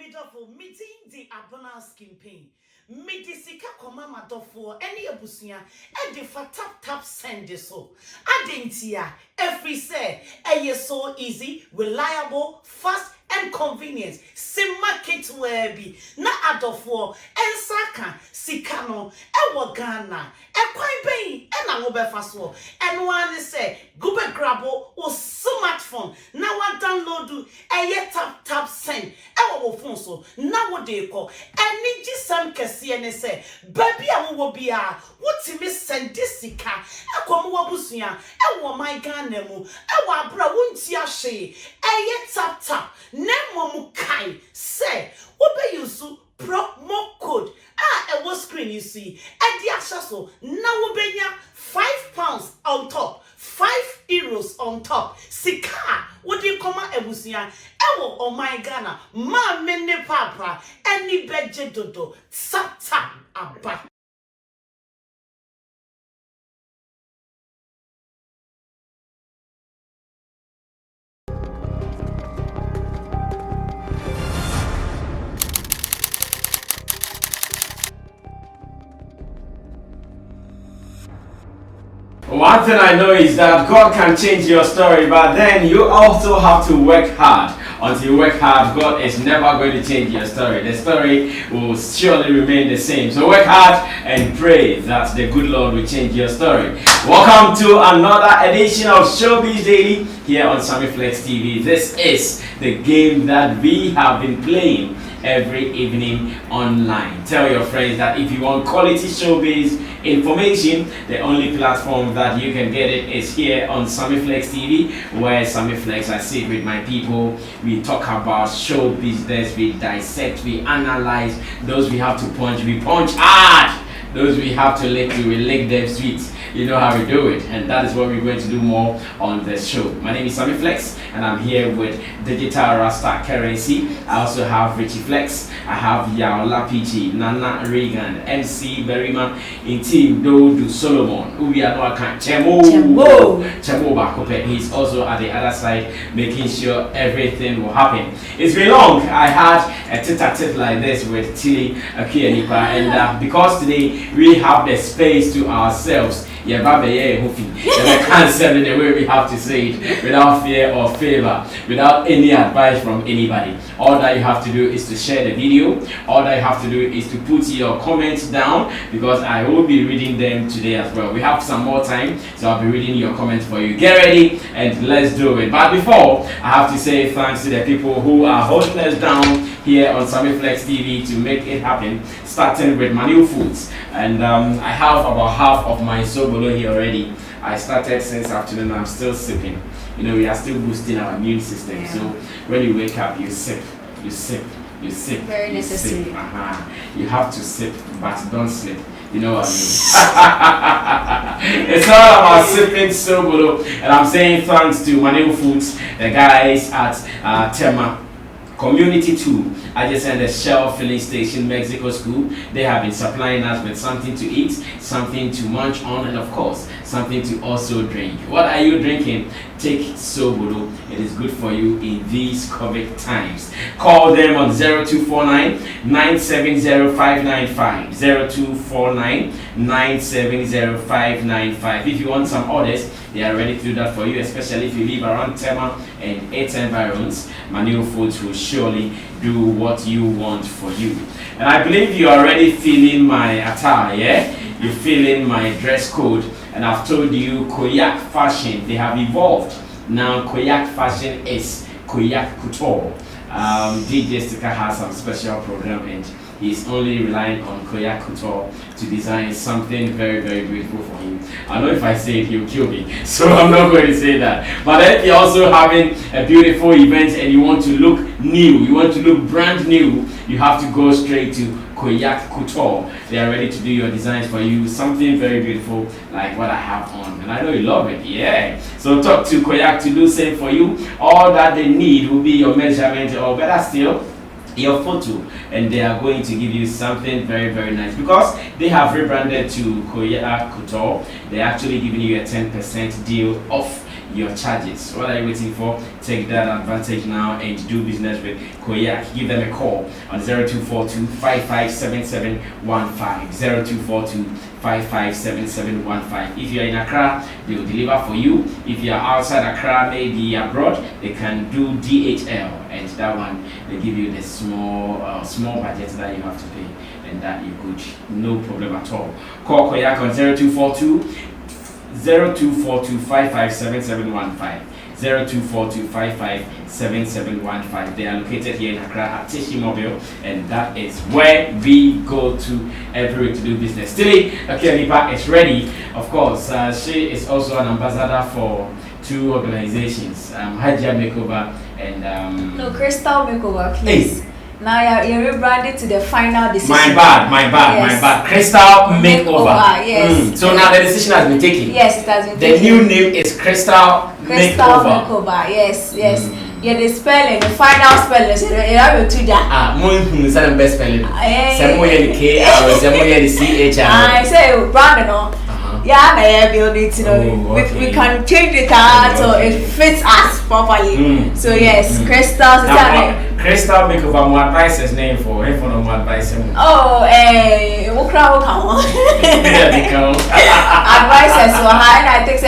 Midofo, meeting the abona skin pain. Medisika koma madofo, any abusia, and the for tap send this so. Adentia, every say, so easy, reliable, fast, and convenience. Sim market where be na adofo, and saka, sikano, and Ghana, and quite pain, and I will be fast war. And one say, go back grabo or smartphone. Now I download do a tap send. Our phone so now what they call and need some kasi and say, baby, I will be a what's in Miss Sandisica, a Comuabusia, and my Ganemo, our bra won't ya she, a tap, Nemo Mukai, say, obey you so. Promo code a was screen you see and the actual now obey £5 on top, €5 on top. Sika, what do you come out ebusia? Ewo oh my Ghana, ma mene papa, any beje dodo, satan aba. One thing I know is that God can change your story, but then you also have to work hard. Until you work hard, God is never going to change your story. The story will surely remain the same. So work hard and pray that the good Lord will change your story. Welcome to another edition of Showbiz Daily here on Samiflex TV. This is the game that we have been playing every evening online. Tell your friends that if you want quality showbiz information, the only platform that you can get it is here on Samiflex TV, where Samiflex, I sit with my people, we talk about show business, we dissect, we analyze. Those we have to punch, we punch hard. Those we have to lick, we will lick them sweet. You know how we do it, and that is what we're going to do more on the show. My name is Samiflex, and I'm here with Digital Rasta Currency. I also have Richie Flex. I have Yaola Pichi, Nana Reagan, MC Berryman, in Team Dodu Solomon. Ubiano Akan Chemo Bakope. He's also at the other side, making sure everything will happen. It's been long. I had a tete-a-tete like this with Tilly Akianipa, and because today we have the space to ourselves. Yeah, can't say it the way we have to say it, without fear or favor, without any advice from anybody. All that you have to do is to share the video. All that you have to do is to put your comments down, because I will be reading them today as well. We have some more time, so I'll be reading your comments for you. Get ready and let's do it. But before, I have to say thanks to the people who are holding us down here on Samiflex TV to make it happen, starting with Manu Foods. And I have about half of my sobolo here already. I started since afternoon. I'm still sipping. You know, we are still boosting our immune system. Yeah. So when you wake up, you sip, you sip, you sip. Very necessary. You have to sip, but don't slip. You know what I mean? It's all about sipping sobolo. And I'm saying thanks to Manu Foods, the guys at Tema Community 2, adjacent the Shell filling station, Mexico School. They have been supplying us with something to eat, something to munch on, and of course, something to also drink. What are you drinking? Take Sobolo. It is good for you in these COVID times. Call them on 0249 970 595. 0249 970 595. If you want some orders, they are ready to do that for you, especially if you live around Tema and its environs. Manu Foods will surely do what you want for you. And I believe you are already feeling my attire, yeah? You're feeling my dress code. And I've told you, Koyak fashion, they have evolved. Now, Koyak fashion is Koyak Couture. DJ Sticker has some special program, and he's only relying on Koyak Couture to design something very, very beautiful for him. I know if I say it, he'll kill me, so I'm not going to say that. But if you're also having a beautiful event and you want to look new, you want to look brand new, you have to go straight to Koyak Couture. They are ready to do your designs for you. Something very beautiful like what I have on. And I know you love it. Yeah. So talk to Koyak to do same for you. All that they need will be your measurement, or better still, your photo, and they are going to give you something very, very nice, because they have rebranded to Koyak Couture. They're actually giving you a 10% deal off your charges. What are you waiting for? Take that advantage now and do business with Koyak. Give them a call on 0242 557715. 0242 557715. If you are in Accra, they will deliver for you. If you are outside Accra, maybe abroad, they can do DHL, and that one they give you the small budget that you have to pay, and that you could, no problem at all. Call Koyak on 0242 557715. 0242557715. They are located here in Accra at Tishi Mobile, and that is where we go to every week to do business. Still, Nipa is ready. Of course, she is also an ambassador for 2 organizations, Hajia Makeover and no, Crystal Makeover, please. Hey. Now you're rebranded to the final decision. My bad. Crystal Makeover. Yes. So now the decision has been taken. Yes, it has been the taken. The new name is Crystal Makeover. Yes. Yeah, the spelling, the final spelling. So you have to do that. More is the best spelling. Some way the K, some way the CH. I say Brandon. Yeah, maybe you need to know. We can change the card so it fits us properly. So yes, Crystal. Crystal Makeover. My advice is name for him for no more advice. Oh, Ukra Ukama. Advice is so high, and I think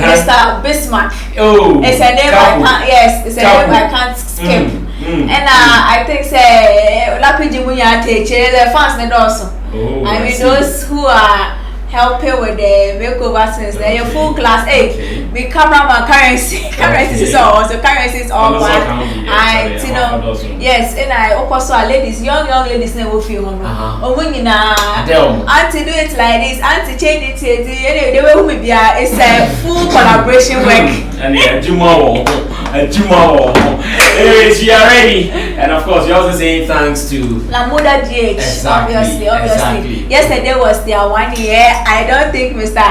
Mr. Bismarck. Oh, it's a name I can't. Yes, it's a name I can't skip. And I think Lapiji Munya Teche, the fans need also. I mean those who are helping with the makeover since then your full class. Hey, we cameraman currency is all, so currency is all one. And you know, yes, and I also ladies, young ladies never feel home. Oh, when you know, auntie do it like this, auntie change it here. The way we be it's a full collaboration work. And yeah, tomorrow. Anyways, we are ready, and of course, we also saying thanks to Lamuda GH. Obviously. Exactly. Yesterday was their 1 year. I don't think Mr.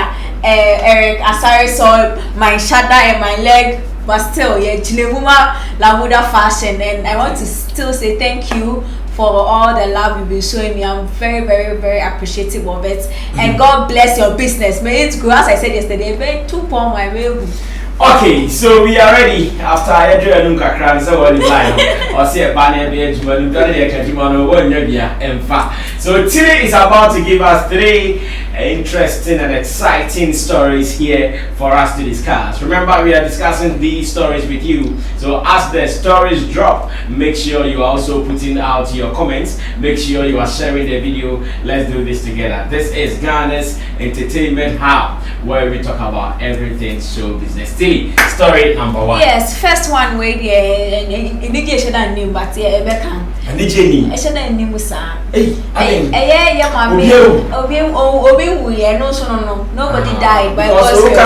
Eric Asari saw my shoulder and my leg, but still, yeah, Chinebuma Lamuda fashion, and I want to still say thank you for all the love you've been showing me. I'm very, very, very appreciative of it, and God bless your business. May it grow. As I said yesterday, very 2 pound my way. Okay, so we are ready after I do a nunca crowd. So what is line? Or see a banner be So Tilly is about to give us 3 interesting and exciting stories here for us to discuss. Remember, we are discussing these stories with you. So as the stories drop, make sure you are also putting out your comments. Make sure you are sharing the video. Let's do this together. This is Ghana's Entertainment Hub, where we talk about everything show business. Tilly, story number 1. Yes, first one where the indication and name, but yeah, Beckham. And the Jenny. I should have named Musa. Hey, yeah, mommy. Nobody died by God's grace.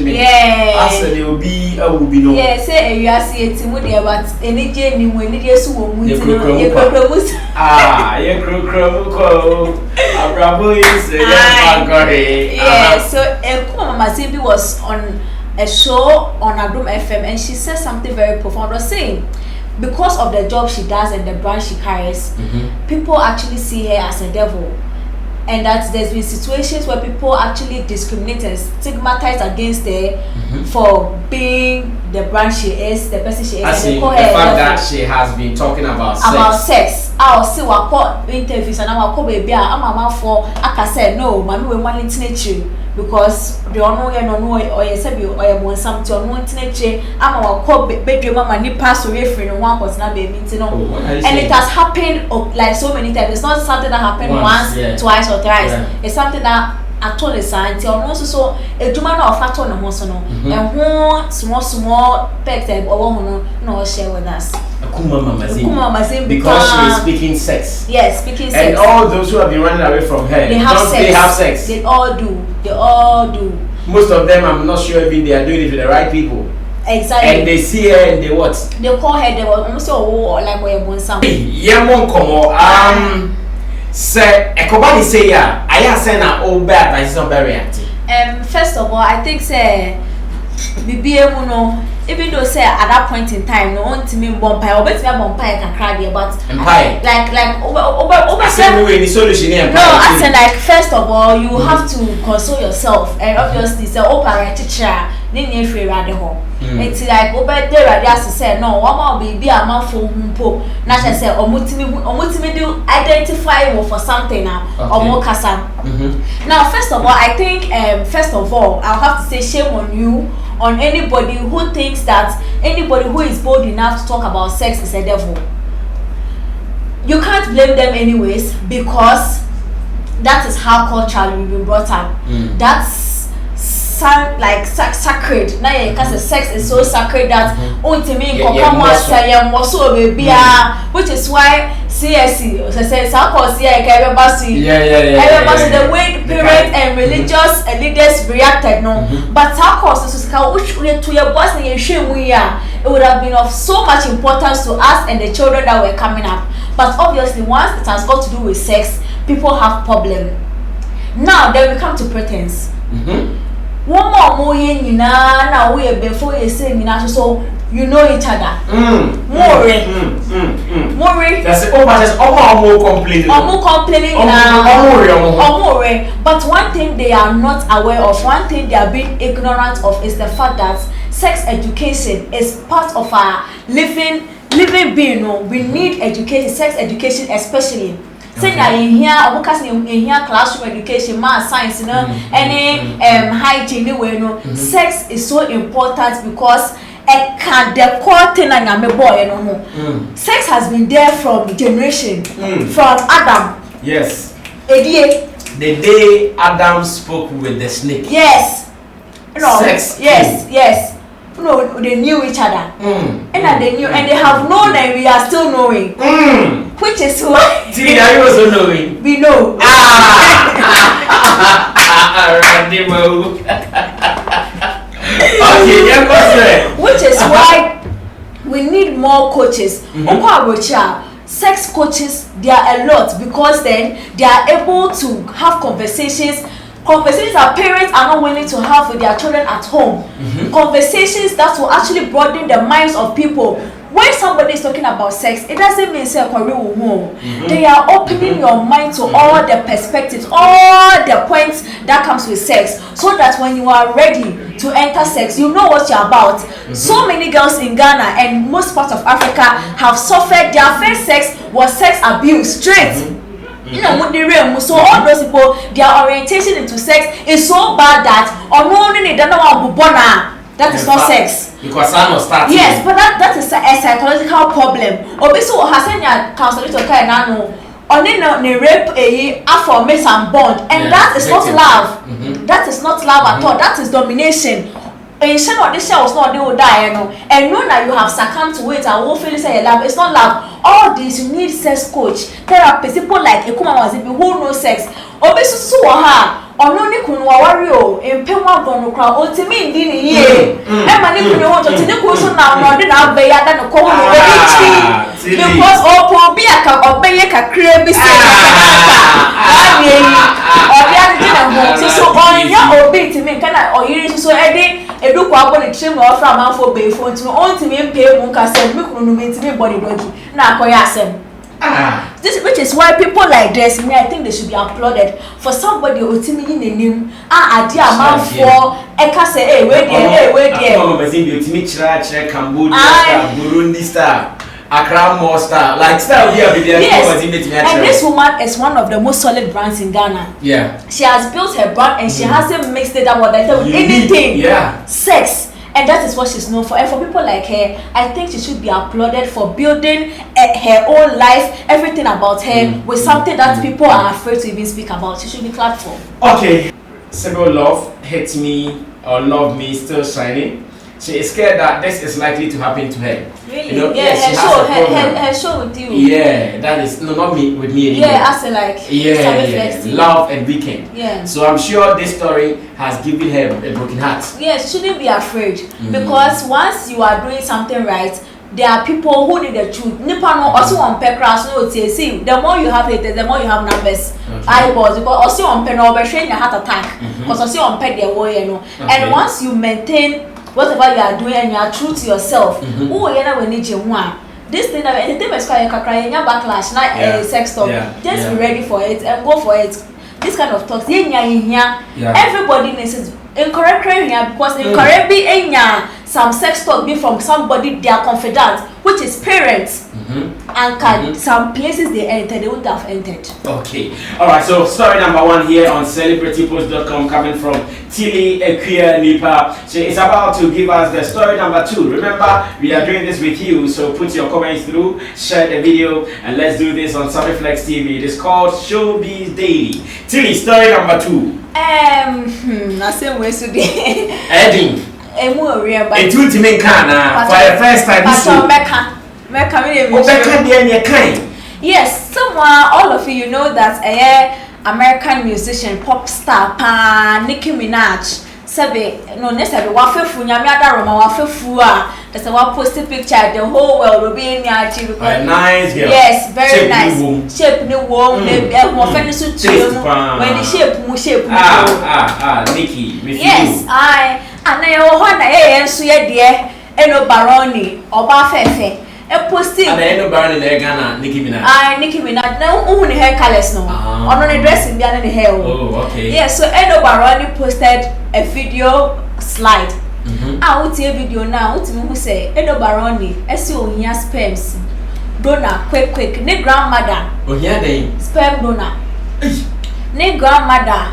Yeah. I said there will be a will be no. Yeah, say you are seeing Timothy, but any Jenny when it is so yeah, so Akumaa Zimbi was on a show on Adum FM, and she said something very profound. Was saying, because of the job she does and the brand she carries, people actually see her as a devil, and that there's been situations where people actually discriminate and stigmatize against her for being the brand she is, the person she is, and they call her the fact that she has been talking about sex. I'll see what call interviews and I'll call baby. I'm a man for I said no, mommy we want to you because the no or you said you want something or want to I'm a call baby mama ni pass away friend one was not baby and it has happened like so many times. It's not something that happened once, twice or thrice. It's something that actually science or also so a juma of factor no hosono and one small pet or no share with us. Akumaa Zimbi because she is speaking sex. Yes, speaking sex. And all those who have been running away from her, they have sex. They all do. Most of them, I'm not sure if they are doing it with the right people. Exactly. And they see her and they what? They call her. They will almost like where you want something. Yeah, Sir, Ekobani say yeah. I have sent her all bad, but it's not very active. First of all, I think say even though say at that point in time, no one to me bumpire, or better bumpire can cry there, but like over solution here. No, I said like first of all, you have to console yourself, and obviously say parent teacher. Nini free radical. It's like over there radias say no, one will be a man for humpo. Not I say omutimi do identify for something now or more kasa. Now first of all, I think first of all I'll have to say shame on you on anybody who thinks that anybody who is bold enough to talk about sex is a devil. You can't blame them anyways because that is how culturally we've been brought up. That's like sacred. Now because sex is so sacred that ultimately which is why CSC says the way parents and religious leaders reacted but to your boss it would have been of so much importance to us and the children that were coming up. But obviously once it has got to do with sex, people have problem. Now then we come to pretense. One more now we before you say so you know each other. More. That's it. More complaining. But one thing they are not aware of, one thing they are being ignorant of is the fact that sex education is part of our living being. We need education, sex education especially. Say that in here classroom education, math, science, any hygiene anyway, sex is so important because the core thing and boy, sex has been there from generation, from Adam. Yes. The day Adam spoke with the snake. Yes. Sex. Yes. No, they knew each other. And they knew, and they have known, and we are still knowing. Which is why. See, are you also knowing? We know. Which is why we need more coaches. Sex coaches, they are a lot because then they are able to have conversations that parents are not willing to have with their children at home. Conversations that will actually broaden the minds of people. When somebody is talking about sex, it doesn't mean say they are opening your mind to all the perspectives, all the points that comes with sex, so that when you are ready to enter sex, you know what you're about. So many girls in Ghana and most parts of Africa have suffered their first sex was sex abuse straight. So all those people, their orientation into sex is so bad that that is not sex. Because I'm not starting. Yes, but that is a psychological problem. Obiso has any counselor to kind of only rape for miss and bond, and that is not love. That is not love at all. That is domination. And this shell was not they will die, and know that you have succumbed to it and will feel say love. It's not love. All this you need sex coach, therapist, people like Akumaa who know sex. Obiso so her. Only kunwa wario empewa gono kra otimi ndi ni ye e ma ni kunwa to tini kuso na no de na be ya da no ko ho be because opo bi aka obeye kakra bi se obi andi na ho so onya obi timi kana oyiri so edu kwa bo ni trim no fra manfo be fo ntimi ontimi empe mu nka se mi kunu no mentimi body dogi na akoya asem. Which is why people like this, I think they should be applauded for somebody who in the name. Idea man for Eka say, hey, wait there. Cambodia, Burundi star, Accra more star, like star here. Yes. And this woman is one of the most solid brands in Ghana. Yeah. She has built her brand and she hasn't mixed it up with anything. Yeah. Sex. And that is what she's known for. And for people like her, I think she should be applauded for building her own life, everything about her, with something that people are afraid to even speak about. She should be clapped for. Okay. Sybil Love, Hate Me or Love Me, still shining. She is scared that this is likely to happen to her. Really? Her show with you. Yeah, that is not me with me anymore. Yeah, as like Love and Weekend. Yeah. So I'm sure this story has given her a broken heart. Yeah, she shouldn't be afraid because once you are doing something right, there are people who need the truth. Nipa no also on pekra so see the more you have haters, the more you have numbers. Eyeballs because also on pen or your heart attack because also on pet their way, And once you maintain whatever you are doing and you are true to yourself, this thing that anything is crying backlash, not sex talk. Just be ready for it and go for it. This kind of talks, everybody needs it. incorrect because incorrect be some sex talk be from somebody they are confidant, which is parents. And some places they enter, they would have entered. Okay. Alright, so story number 1 here on celebritypost.com coming from Tilly Equia Nipa. She is about to give us the story number 2. Remember, we are doing this with you, so put your comments through, share the video, and let's do this on Flex TV. It is called Showbiz Daily. Tilly, story number 2. I say we should Edding. It would mean Kana for the first time this Yes, someone, all of you know that American musician, pop star, Nicki Minaj. Sabe, no, nesabe wafefu nyamiada Roma wafefu that's why posted picture the whole world will be in your because nice girl. Yes, very shape nice. Shape new warm, maybe more funny suit when the shape Nikki, yes, and I want so dear eno Barony oba fefe e posting and eno Barony na Ghana Nicki Minaj Nicki Minaj na the hair colors no ono the dressing bia na the hair oh okay yes so eno Barony posted a video slide out a video now who say eno Barony esi ohia sperms donor quick ne grandmother ohia dey sperm donor ne grandmother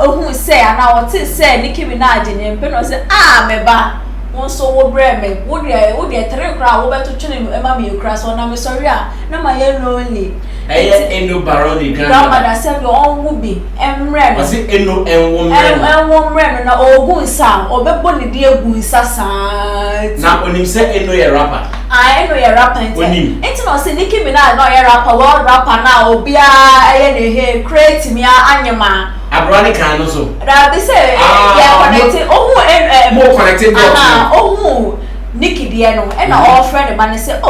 ohun say ana what say Nicki Minaj ne mpe no say meba won so wo bre me wo de tere kra wo beto twene e ma me kra so na me sorry na ma ye lonely eno Barony grandmother said on wo bi emre no say eno enwo mre no na ogun sa obebo ne de egun sa na onim say eno ye rapper eno ye rapper enti no say Nicki Minaj no ye rapper world rapper na obia ye ne he create me anyama Barony can also. That they say connected. More connected. Nicki Diano and our friend man say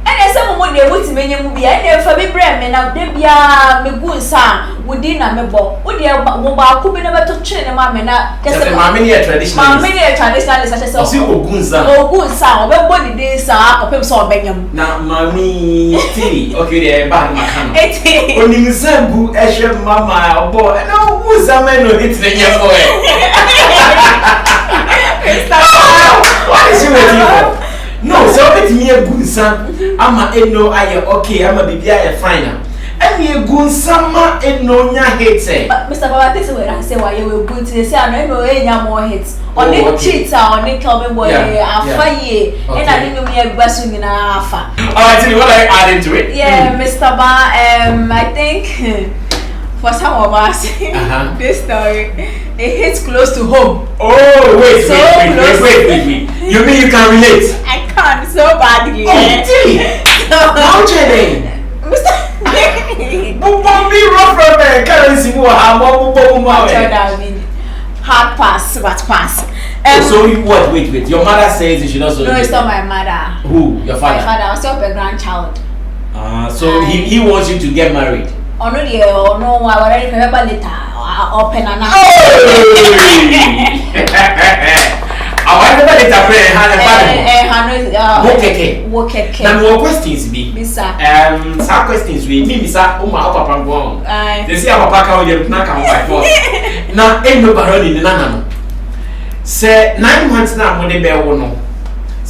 and I said mo dey wait me nyem bia and fa be brem me na de bia me gu nsa wodi na me bo wo dey wo ba ku bi na beto twe ne ma me na just ma me ne traditional such as o ogun nsa obe bo di dey sa opem so obenyam na mami ti okay dey ba ma kan eti oni nsambu ehwe mama obo na ogun nsa me no hit ne nyem boy what is you waiting for? No, so let me a good son. Ama eno aye okay, ama bibi aye fine. Emi a good sama eno nya hate. But Mr. Baba this way I say why you will good to say I know enya more hits. On the cheater on the Kelvin boy afa ye. And I didn't know me a basu ni na afa. Alright, tell me what are you adding to it? Yeah, Mr. Ba, I think for some of us, this story it hits close to home. Oh, wait. You mean you can relate? I can't so badly. How Jenny? Mr. Bumbi rough rubber, currency more, hard pass, what pass. So what? Wait. Your mother says you should also. No, it's not my mother. Who? Your father? My father. I was still a grandchild. So he wants you to get married. Oh no, dear. Oh no, I already remember later. Open and I want to let a now more questions be some questions we me misa uma papa go they say papa ka we dey na kan wife na eno Barony ni nana no say 9 months na mo dey be wo no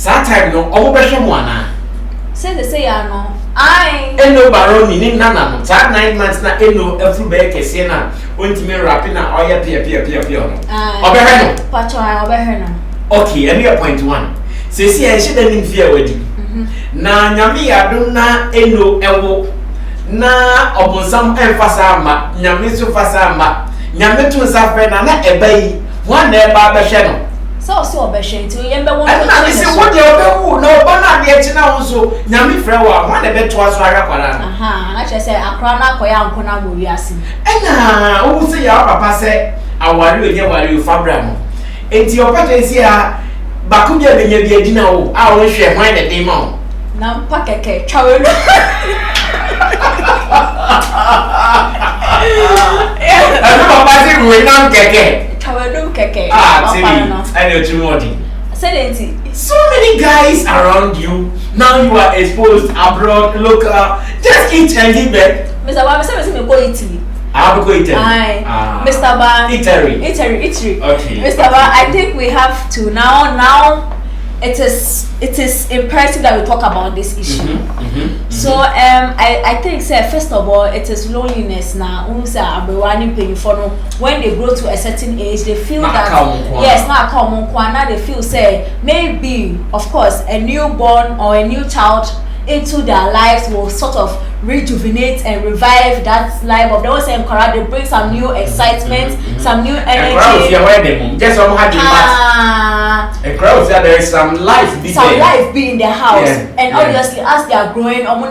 that time no omo be hwe mo ana say they say ya no eno Barony ni nana no that 9 months na eno afru be kese na ontimi rap na oya pia no obehwe no pacho obehwe no okay and your point 1 say see I should nim fear wedi na nyame yadom na eno ewo na obonsam emfasa ma nyame so fasa ma nyame to safe na ebai one na eba behwe no so obehwe nti yembe won na say what dey obewu na oba na de echi na wonso nyame frɛ wa one na beto aso aga kwara na che say akra na akoya nkona mo wiase na owu say ya papa say awari oje wari fabra no enti opatesi a bakubia benya bi adina wo a wo hwe hwan na dem ma na mpa keke twawe no papa say we na keke twawe no keke I know too much. So many guys around you. Now you are exposed abroad, local. Just eat and give back. Mr. Wabese me go Italy. Mr. Ba. Italy. Okay. Mr. Ba, I think we have to now. It is imperative that we talk about this issue. So I think first of all it is loneliness now. When they grow to a certain age, they feel now they feel maybe of course a newborn or a new child into their lives will sort of rejuvenate and revive that life of those encourage. They bring some new excitement, some new energy. There is some life be in the house, and obviously as they are growing, more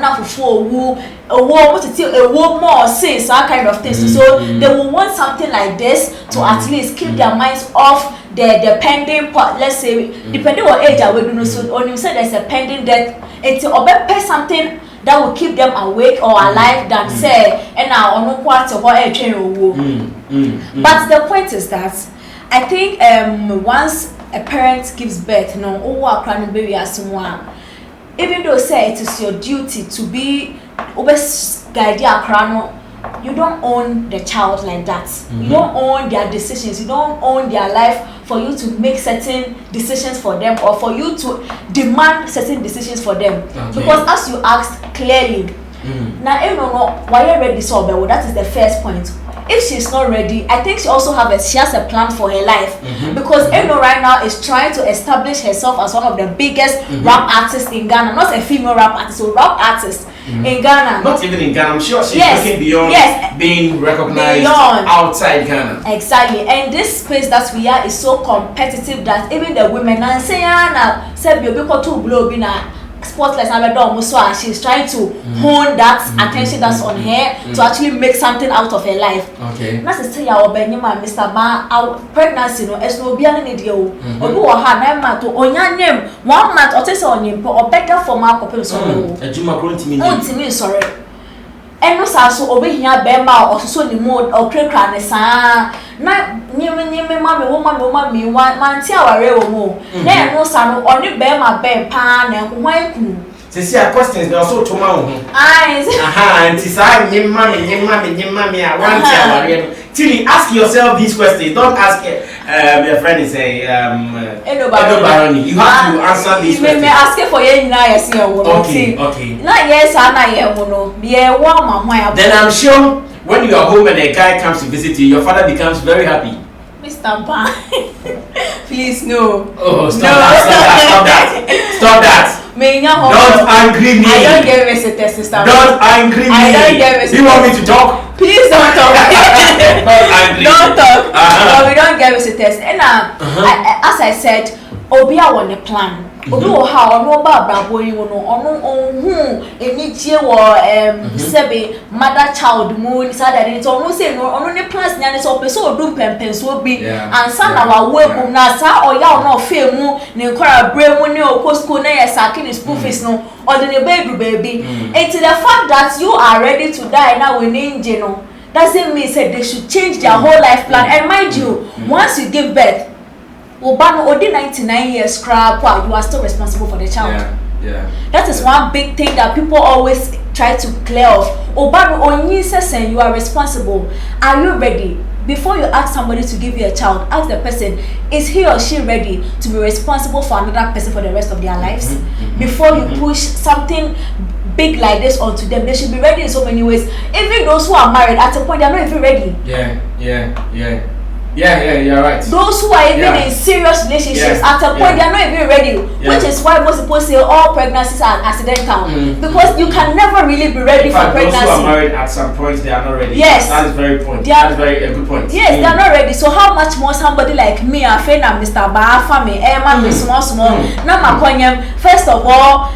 sense, that kind of things. So they will want something like this to at least keep their minds off the pending part. Let's say depending on age, so when you say there's a pending death, it's pay something that will keep them awake or alive than say and now on what But the point is that I think once a parent gives birth, baby as someone, even though say it is your duty to be you don't own the child like that. You don't own their decisions. You don't own their life for you to make certain decisions for them or for you to demand certain decisions for them. Because as you asked clearly, now why you ready so well, that is the first point. If she's not ready, I think she has a plan for her life. Because Eno right now is trying to establish herself as one of the biggest rap artists in Ghana. Not a female rap artist, so rap artist in Ghana. Not even in Ghana. I'm sure she's looking beyond being recognized outside Ghana. Exactly. And this space that we are is so competitive that even the women and say spotless and she's trying to hone that attention that's on her to actually make something out of her life. That's the thing our Mr. Ba, our pregnancy no es no bia na dia o. Obi wo ha 9 months to onyanyem 1 month o tese onyempo o better for ma couple so no. Ejuma kro ntimi sorry. Eno sa so obi hia be ma o so ni mo o krekra ne sa na nyeme mama wo manti aware wo mo na eno sa no oni be ma be pa na hwan kunu see a questions na so to ma wo anti sa nyema me a wanti aware no till ask yourself these questions. Don't ask your friend is say Barony. You have to answer these questions. Me ask for you na yes you okay na yes na ye wo no ye wo ma then I'm sure when you are home and a guy comes to visit you, your father becomes very happy. Mr. Ba, please no. Oh, stop that. Don't angry me. I don't get visitors, Mr. Ba. Don't angry me. I don't get visitors. You want me to talk? Please don't talk. Don't talk. But we don't get visitors. And as I said, Obia want a plan. Odo how no ba brabo yi no onu ohun enije wo sebe mother child mu so that it onu say no onu ne plans nya ne so pe so odum pempen so bi and san na wa webu na sa oya no fe mu ne nkora bre mu ne okosko na yesake ne school fees no or the baby it's the fact that you are ready to die now we need no doesn't mean say they should change their whole life plan. And mind you, once you give birth Obama odi 99 years crap, you are still responsible for the child. That is one big thing that people always try to clear off. Obama only says you are responsible. Are you ready? Before you ask somebody to give you a child, ask the person, is he or she ready to be responsible for another person for the rest of their lives? Before you push something big like this onto them, they should be ready in so many ways. Even those who are married, at a point they are not even ready. Yeah, you're right. Those who are even in serious relationships, at a point they are not even ready, which is why most people say all pregnancies are accidental, because you can never really be ready for pregnancy. Those who are married at some point they are not ready. Yes, that is very point. That is very a good point. Yes, they are not ready. So how much more somebody like me, a friend of Mr. Ba, family, small. Now my point, first of all,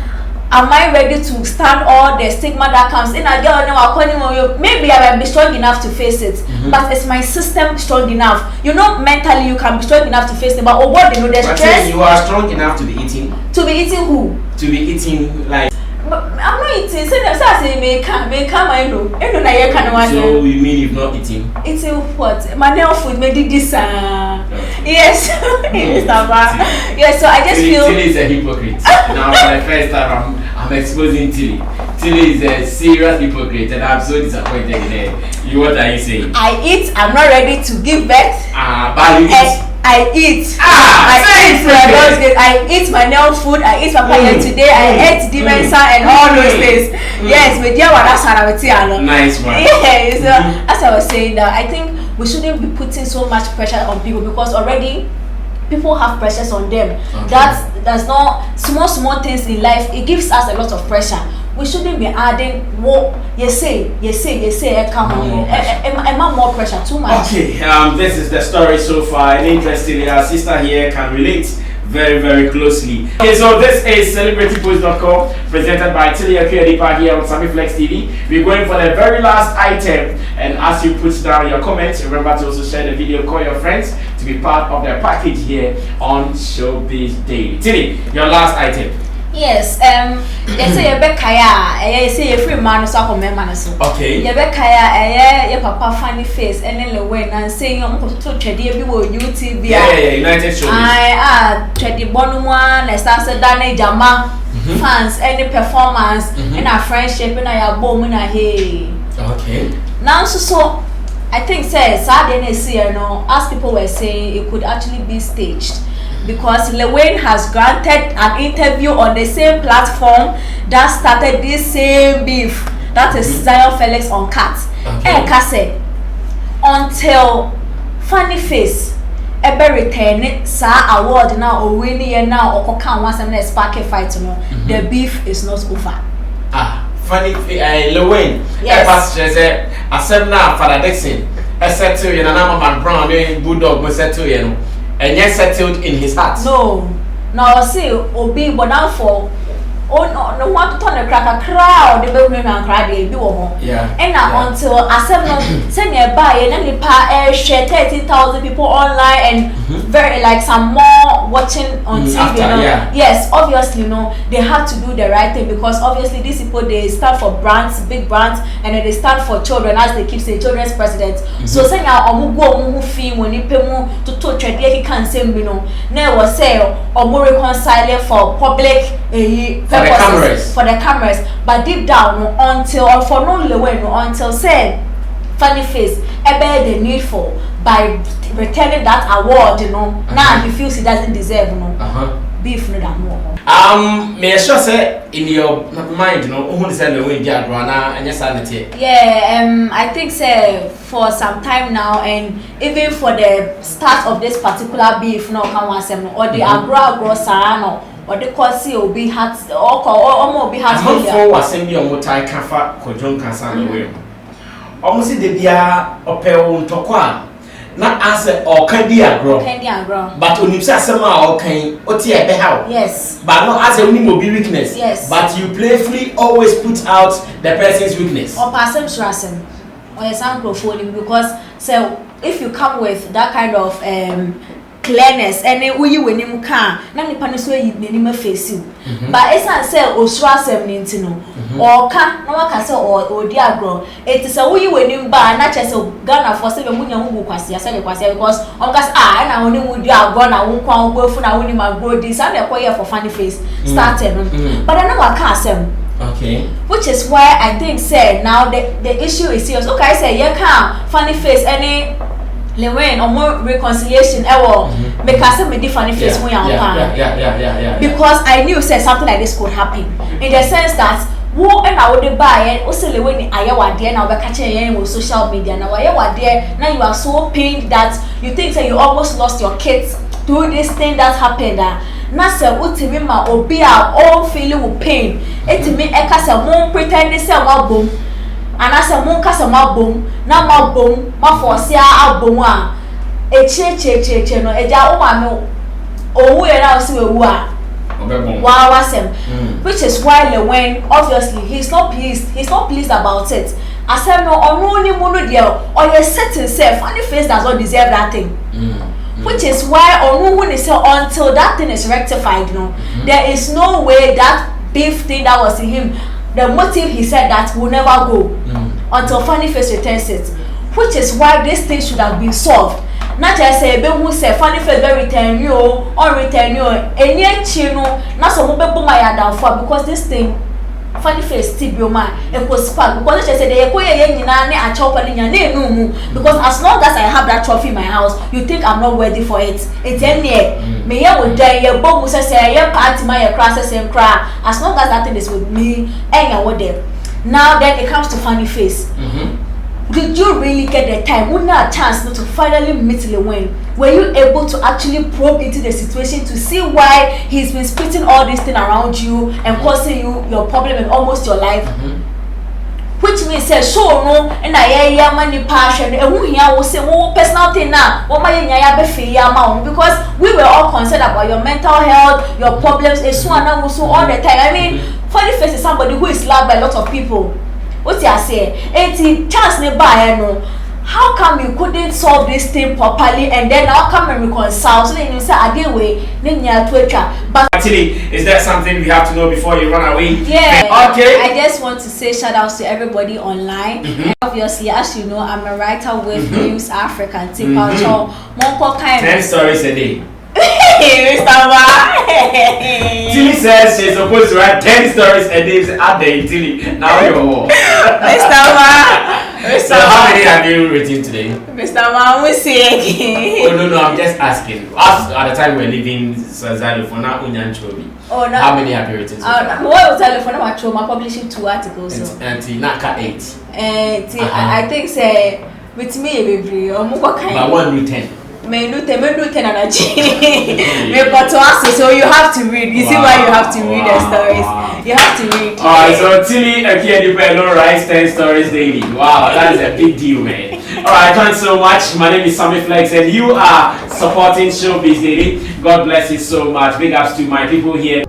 am I ready to stand all the stigma that comes in? I don't know. Maybe I will be strong enough to face it, but is my system strong enough? You know, mentally you can be strong enough to face it, but what you know, the stress. You are strong enough to be eating. To be eating who? To be eating like. But I'm not eating. So I say may come. I know. I know that you can watch. So you mean you've not eating? Eating what? My nail food made this. Yes, Mr. Ba. Yes. So I just feel. Tilly is a hypocrite. Now for the first time, I'm I'm exposing Tilly. Tilly is a serious hypocrite, and I'm so disappointed in her. What are you saying? I eat. I'm not ready to give birth. But you eat. I eat. I eat my nail food. I eat papaya today. I ate dimensa and all those things. Yes, but yeah, that's how I would say. Nice one. Yeah, so as I was saying, that I think we shouldn't be putting so much pressure on people because already people have pressures on them. Okay. That's not small things in life. It gives us a lot of pressure. We shouldn't be adding more. You say, come on, more pressure, too much. Okay, this is the story so far, and interestingly, our sister here can relate very, very closely. Okay, so this is CelebrityPost.com, presented by Tilly Akumaa here on Samiflex TV. We're going for the very last item, and as you put down your comments, remember to also share the video, call your friends to be part of the package here on Showbiz Daily. Tilly, your last item. Yes, you say you be kaya, you say you free man so come man so. Okay. You be kaya, your papa funny face, and then the way and say you want to trade bi wo YouTube. Yeah, United Showbiz. Trade bonu one, let's start dane jama fans, any performance, and a friendship, and I bom na hey. Okay. Now so I think say Saturday you know, as people were saying, it could actually be staged. Because Lewin has granted an interview on the same platform that started this same beef. That is Zion Felix on Cat. Okay. Until Funny Face ever return sa award now or winning now or can once and spark a fight the beef is not over. Funny Lewin. Yes. I said now Father Dixon. I said to you, and I'm a brown bulldog, but said to you. And yet settled in his heart. No, see, Obi, but now for no want to turn a crowd, the baby and cry, they do. Yeah. And now until I said, send nearby, and then the share 30,000 people online and very like some more watching on TV. After, Yes, obviously, they have to do the right thing because obviously these people they stand for brands, big brands, and then they stand for children, as they keep saying, children's president. So saying now, omugo fee when you pay more to trade, he can't say, never say or more reconcile for public for the cameras, but deep down until or for no way until said Funny Face bear the need for by returning that award, now he feels he doesn't deserve beef no that more. May I sure say in your mind, who is the way Jagrana and your sanity? Yeah, I think say for some time now, and even for the start of this particular beef, no can was or the agro sarano. Or the course will be hard or more be hard for assembly on what I can for John Cassan away. Almost the Bia or Pel Tokwa. Not answer or candy agro. But when you say somehow, okay, Otia behau. Yes. But not as a will be weakness. Yes. But you playfully always put out the person's weakness. Or person trusting or a sample phone because so if you come with that kind of clearness and then you when you can na nipa no so yi n'anim face you but esan say osura asem ni ntino or ka na waka say or di agro it is a we when you ba na che say Ghana for say munya hu kwase ya say kwase because on ka na oni mu di agro na wo kwa wo fu na woni magro di say na koye for Funny Face started but na waka asem. Okay. Which is why I think say now the issue is serious. Okay, I say you can Funny Face any Lewin or more reconciliation make us me Funny Face because I knew say something like this could happen in the sense that wo and I would buy it also Lewin ayawa there now back catching with social media now ayawa there now you are so pained that you think that you almost lost your kids through this thing that happened na say utimi ma obi a all feeling with pain etimi eka say mo pretend say wa bom ana say mo ka say ma bom na ma bom ma force abom a eche no eja o ma no owu e na so ewu a wow wasem which is why when obviously he's not pleased about it asem no onu ni mu no de o ye certain self Funny Face does not deserve that thing. Which is why until that thing is rectified, there is no way that beef thing that was in him, the motive he said that will never go until Funny Face returns it. Which is why this thing should have been solved. Not just say who say Funny Face will return you or return you any chino, not so mobile my down for because this thing funny face tibioma e ko spark because she said e ko ye nyina ne a chopa ne nya ne no mu because as long as I have that trophy in my house you think I'm not worthy for it it's any me ye wo dan ye bo mu say ye party my ye cry say cry as long as that thing is with me enya wo there. Now then it comes to funny face. Did you really get the time? Would not a chance not to finally meet Lewin? Were you able to actually probe into the situation to see why he's been splitting all this thing around you and causing you your problem and almost your life? Which means says so no and I money passion and who here will say personal thing now because we were all concerned about your mental health, your problems, and so on all the time. I mean, funny face is somebody who is loved by a lot of people. What you say? It's chance nearby, no. How come you couldn't solve this thing properly and then how come and reconcile? So then you say, I did wait, then you have to try. But actually, is that something we have to know before you run away? Yeah. Okay. I just want to say shout outs to everybody online. Obviously, as you know, I'm a writer with News Africa and Culture. 10 stories a day. Mr. Ma. Tilly says she's supposed to write 10 stories a day at the Tilly. Now you're Mr. Ma. So how many have you written today? Mr. Ma, we see again. Oh no, I'm just asking. Us at the time we were leaving Sazalo for now Unyan Chobi. Oh no. How many have you written? What will tell you for now? I'm publishing 2 articles. And Naka 8. I think say with me baby. But 1 written. Me do 10 and so you have to read. You see why you have to read the stories. You have to read. Alright, so Tilly Akiedipelo writes 10 stories daily. Wow, that is a big deal, man. Alright, thanks so much. My name is Sammy Flex and you are supporting Showbiz Daily. God bless you so much. Big ups to my people here.